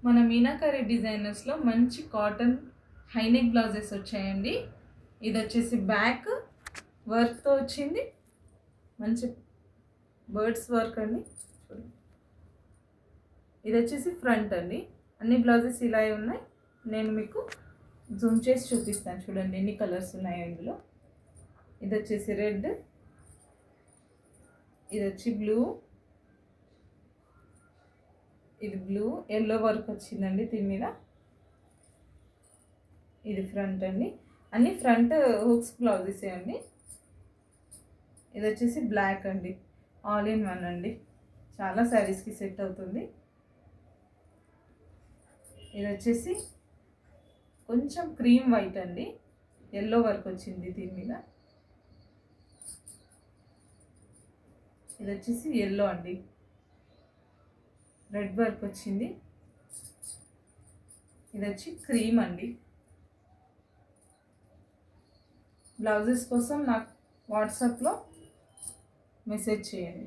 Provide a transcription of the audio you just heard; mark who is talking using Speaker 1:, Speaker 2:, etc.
Speaker 1: మన మీనాకరి డిజైనర్స్లో మంచి cotton high neck blouses వచ్చాయండి. ఇది వచ్చేసి బ్యాక్ వర్క్తో వచ్చింది, మంచి బర్డ్స్ వర్క్ అండి. ఇది వచ్చేసి ఫ్రంట్ అండి. అన్ని బ్లౌజెస్ ఇలా ఉన్నాయి. నేను మీకు జూమ్ చేసి చూపిస్తాను, చూడండి ఎన్ని కలర్స్ ఉన్నాయో ఇందులో. ఇది వచ్చేసి రెడ్, ఇది వచ్చి బ్లూ, ఇది బ్లూ, ఎల్లో వర్క్ వచ్చిందండి దీని మీద. ఇది ఫ్రంట్ అండి, అన్ని ఫ్రంట్ హుక్స్ బ్లౌజెస్ అండి. ఇది వచ్చేసి బ్లాక్ అండి, ఆల్ ఇన్ వన్ అండి, చాలా శారీస్కి సెట్ అవుతుంది. ఇది వచ్చేసి కొంచెం క్రీమ్ వైట్ అండి, ఎల్లో వర్క్ వచ్చింది దీని మీద. ఇది వచ్చేసి ఎల్లో అండి, రెడ్ వర్క్ వచ్చింది. ఇది వచ్చి క్రీమ్ అండి. బ్లౌజెస్ కోసం నాకు వాట్సాప్లో మెసేజ్ చేయండి.